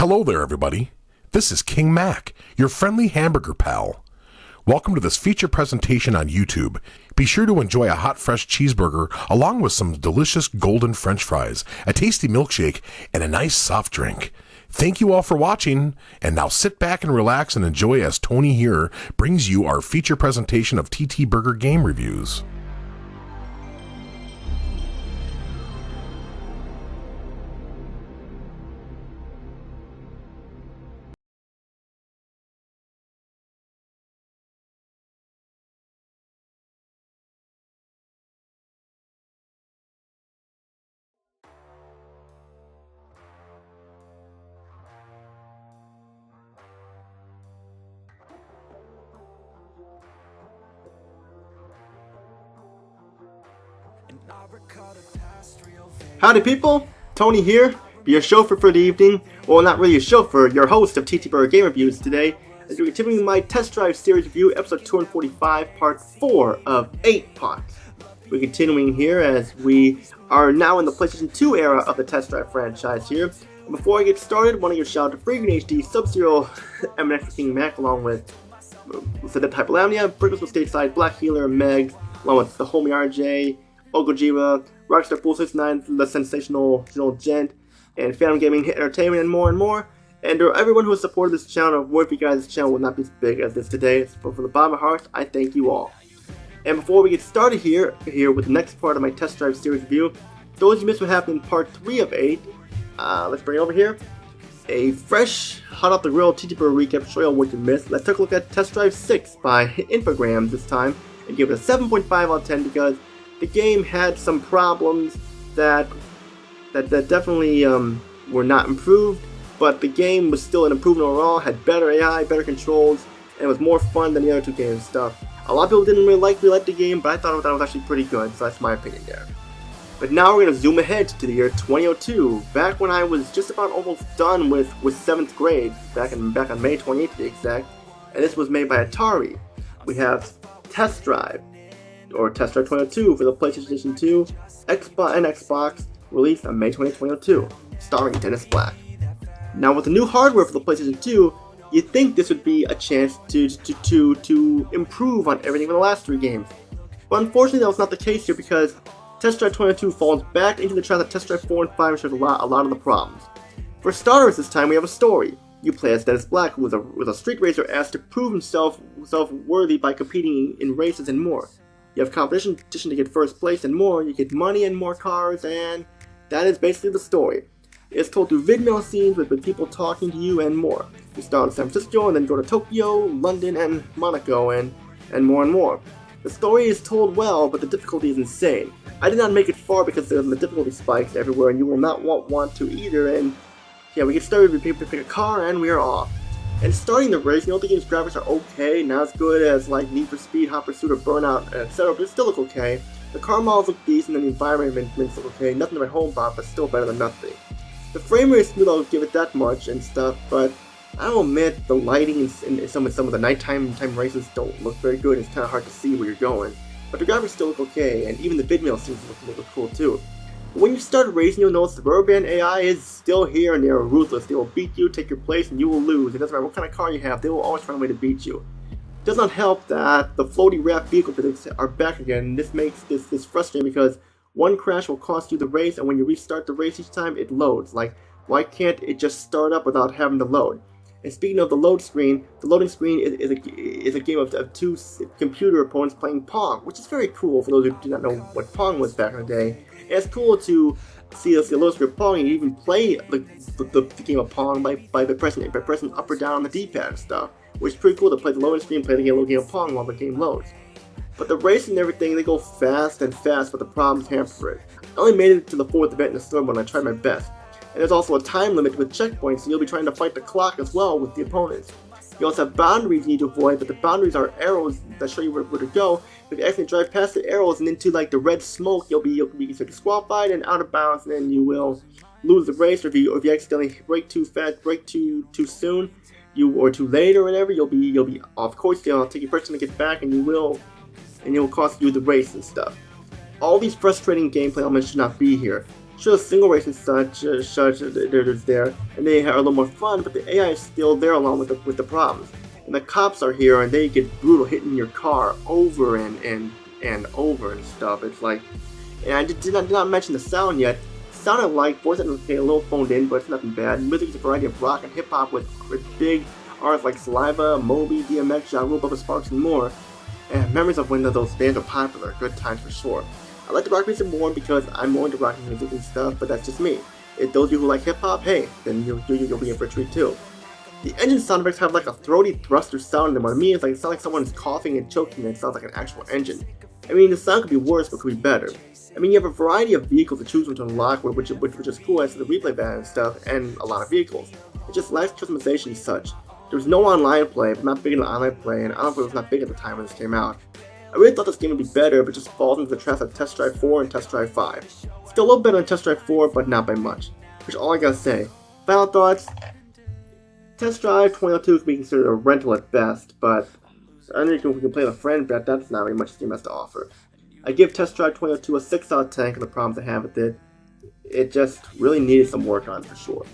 Hello there, everybody. This is King Mac, your friendly hamburger pal. Welcome to this feature presentation on YouTube. Be sure to enjoy a hot, fresh cheeseburger along with some delicious golden French fries, a tasty milkshake, and a nice soft drink. Thank you all for watching, and now sit back and relax and enjoy as Tony here brings you our feature presentation of TTBurger game reviews. Howdy people, Tony here, your chauffeur for the evening. Well, not really a chauffeur, your host of TTBurger Game Reviews today, as we're continuing my test drive series review, episode 245, part 4 of 8 parts. We're continuing here as we are now in the PlayStation 2 era of the test drive franchise here. And before I get started, I want to give a shout out to Freaking HD, SubZeroMNX, King Mac, along with Sedette Hyperlamnia, Brickles with Stateside, Black Healer, Meg, along with the homie RJ, Ogojira, Rockstar Pool 69, The Sensational Gent, and Phantom Gaming Entertainment, and more. And everyone who has supported this channel, without you guys, this channel would not be as big as this today. So from the bottom of my heart, I thank you all. And before we get started here with the next part of my test drive series review, those you missed what happened in part 3 of 8, let's bring it over here. A fresh, hot off the grill TTBurger recap show you what you missed. Let's take a look at Test Drive 6 by Infogrames this time, and give it a 7.5 out of 10 because the game had some problems that definitely were not improved, but the game was still an improvement overall, had better AI, better controls, and it was more fun than the other two games stuff. A lot of people didn't really like the game, but I thought it was actually pretty good, so that's my opinion there. But now we're going to zoom ahead to the year 2002, back when I was just about almost done with 7th grade, back on May 28th to be exact, and this was made by Atari. We have Test Drive, or Test Drive 2002 for the PlayStation 2, Xbox, and Xbox, released on May 20, 2002, starring Dennis Black. Now with the new hardware for the PlayStation 2, you'd think this would be a chance to improve on everything from the last 3 games. But unfortunately that was not the case here because Test Drive 22 falls back into the trap that Test Drive 4 and 5 shows a lot of the problems. For starters this time we have a story. You play as Dennis Black, who was a street racer asked to prove himself worthy by competing in races and more. You have competition to get first place and more, you get money and more cars, and that is basically the story. It's told through video scenes with people talking to you and more. You start in San Francisco and then go to Tokyo, London, and Monaco, and more. The story is told well, but the difficulty is insane. I did not make it far because the difficulty spikes everywhere, and you will not want to either, and yeah, we get started with people to pick a car, and we are off. And starting the race, the game's graphics are okay, not as good as like Need for Speed, Hot Pursuit, or Burnout, etc., but it still look okay. The car models look decent, and the environment look okay. Nothing to my home about, but still better than nothing. The frame rate is smooth, I'll give it that much and stuff, but I'll admit the lighting in some of the nighttime races don't look very good. It's kind of hard to see where you're going. But the graphics still look okay, and even the vidmail seems to look cool too. But when you start racing, you'll notice the rubber band AI is still here, and they are ruthless. They will beat you, take your place, and you will lose. It doesn't matter what kind of car you have, they will always find a way to beat you. It does not help that the floaty wrap vehicle physics are back again, and this makes this frustrating because one crash will cost you the race, and when you restart the race each time, it loads. Like, why can't it just start up without having to load? And speaking of the loading screen is a game of 2 computer opponents playing Pong, which is very cool for those who do not know what Pong was back in the day. And it's cool to see a loading screen of Pong and even play the game of Pong by pressing up or down on the D-pad and stuff, which is pretty cool to play the loading screen, play the little game of Pong while the game loads. But the racing and everything, they go fast, but the problems hamper it. I only made it to the 4th event in the storm when I tried my best. And there's also a time limit with checkpoints, so you'll be trying to fight the clock as well with the opponents. You also have boundaries you need to avoid, but the boundaries are arrows that show you where to go. If you accidentally drive past the arrows and into like the red smoke, you'll be considered disqualified and out of bounds, and then you will lose the race. Or if you accidentally brake too fast, brake too soon, or too late or whatever, you'll be off course. They'll take your person to get back, and it will cost you the race and stuff. All these frustrating gameplay elements should not be here. Sure, the single race and such, they're just there, and they are a little more fun, but the AI is still there along with the problems. And the cops are here, and they get brutal, hitting your car over and over and stuff. It's like, and I did not mention the sound yet. Sounded like voice acting was a little phoned in, but it's nothing bad. Music is a variety of rock and hip hop with big artists like Saliva, Moby, DMX, Ja Rule, Bubba Sparks, and more. And memories of when those bands were popular, good times for sure. I like the rock music more because I'm more into rock music and stuff, but that's just me. If those of you who like hip hop, hey, then you'll be in for a treat too. The engine sound effects have like a throaty thruster sound in them. What I mean is like it sounds like someone is coughing and choking, and it sounds like an actual engine. I mean, the sound could be worse, but could be better. I mean, you have a variety of vehicles to choose from to unlock, which is cool as to the replay van and stuff, and a lot of vehicles. It just lacks customization and such. There's no online play, but I'm not big into online play, and I don't know if it was not big at the time when this came out. I really thought this game would be better, but just falls into the traps of Test Drive 4 and Test Drive 5. Still a little better than Test Drive 4, but not by much. Which is all I gotta say. Final thoughts? Test Drive 2002 can be considered a rental at best, but I don't know if we can play with a friend, but that's not very much this game has to offer. I give Test Drive 2002 a 6 out of 10 for the problems I have with it. It just really needed some work on for sure.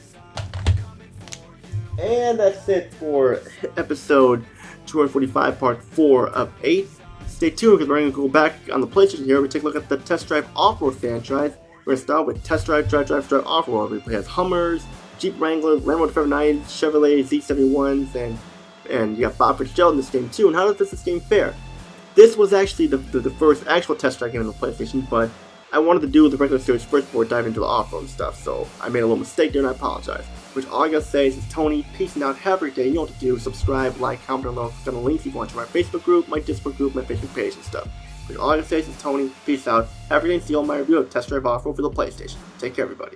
And that's it for episode 245, part 4 of 8. Stay tuned because we're going to go back on the PlayStation here. We take a look at the Test Drive Off-Road franchise. We're going to start with Test Drive Off-Road. We play as Hummers, Jeep Wranglers, Land Rover 509s, Chevrolet Z71s, and you got Bob Fitzgerald in this game too. And how does this game fare? This was actually the first actual Test Drive game on the PlayStation, but I wanted to do the regular series first before diving into the off-road stuff, so I made a little mistake there and I apologize. Which all I gotta say is, Tony, peace out, have a great day. You know what to do, subscribe, like, comment below, click on the links if you want to my Facebook group, my Discord group, my Facebook page and stuff. Which all I gotta say is, Tony, peace out, have a great day, and see you on my review of Test Drive Off-Road for the PlayStation. Take care, everybody.